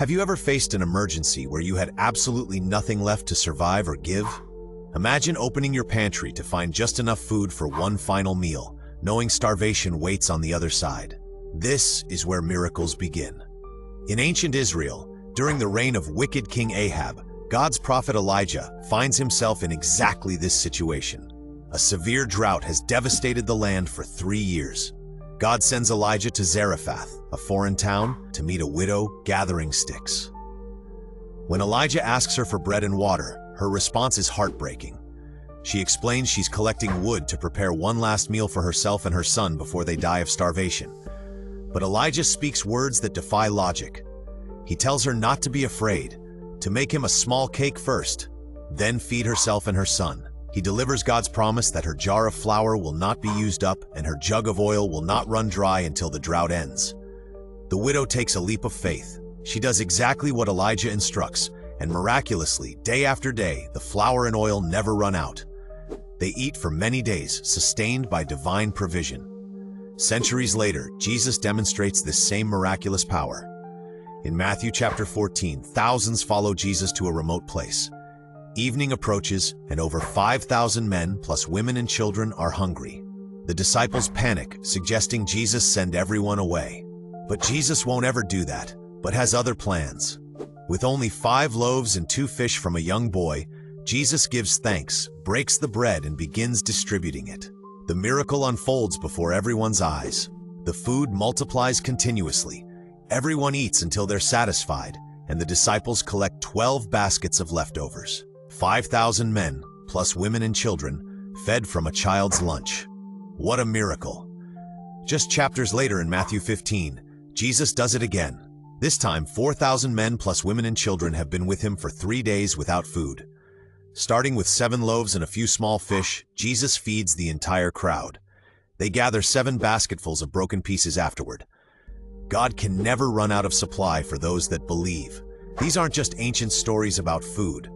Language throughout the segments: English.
Have you ever faced an emergency where you had absolutely nothing left to survive or give? Imagine opening your pantry to find just enough food for one final meal, knowing starvation waits on the other side. This is where miracles begin. In ancient Israel, during the reign of wicked King Ahab, God's prophet Elijah finds himself in exactly this situation. A severe drought has devastated the land for 3 years. God sends Elijah to Zarephath, a foreign town, to meet a widow gathering sticks. When Elijah asks her for bread and water, her response is heartbreaking. She explains she's collecting wood to prepare one last meal for herself and her son before they die of starvation. But Elijah speaks words that defy logic. He tells her not to be afraid, to make him a small cake first, then feed herself and her son. He delivers God's promise that her jar of flour will not be used up and her jug of oil will not run dry until the drought ends. The widow takes a leap of faith. She does exactly what Elijah instructs, and miraculously, day after day, the flour and oil never run out. They eat for many days, sustained by divine provision. Centuries later, Jesus demonstrates this same miraculous power. In Matthew chapter 14, thousands follow Jesus to a remote place. Evening approaches, and over 5,000 men, plus women and children, are hungry. The disciples panic, suggesting Jesus send everyone away. But Jesus won't ever do that, but has other plans. With only 5 loaves and 2 fish from a young boy, Jesus gives thanks, breaks the bread, and begins distributing it. The miracle unfolds before everyone's eyes. The food multiplies continuously. Everyone eats until they're satisfied, and the disciples collect 12 baskets of leftovers. 5,000 men, plus women and children, fed from a child's lunch. What a miracle! Just chapters later in Matthew 15, Jesus does it again. This time, 4,000 men plus women and children have been with him for 3 days without food. Starting with 7 loaves and a few small fish, Jesus feeds the entire crowd. They gather 7 basketfuls of broken pieces afterward. God can never run out of supply for those that believe. These aren't just ancient stories about food.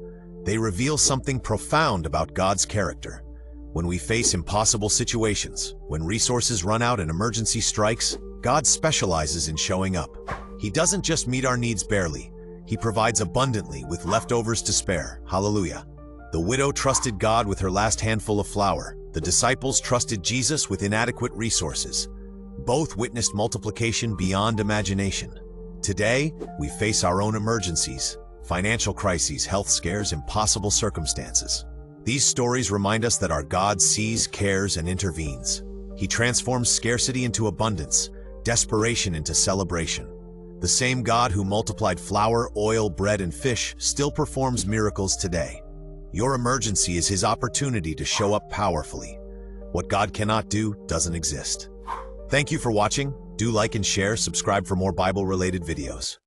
They reveal something profound about God's character. When we face impossible situations, when resources run out and emergency strikes, God specializes in showing up. He doesn't just meet our needs barely. He provides abundantly with leftovers to spare. Hallelujah. The widow trusted God with her last handful of flour. The disciples trusted Jesus with inadequate resources. Both witnessed multiplication beyond imagination. Today, we face our own emergencies. Financial crises, health scares, impossible circumstances. These stories remind us that our God sees, cares, and intervenes. He transforms scarcity into abundance, desperation into celebration. The same God who multiplied flour, oil, bread, and fish still performs miracles today. Your emergency is his opportunity to show up powerfully. What God cannot do doesn't exist. Thank you for watching. Do like and share, subscribe for more Bible-related videos.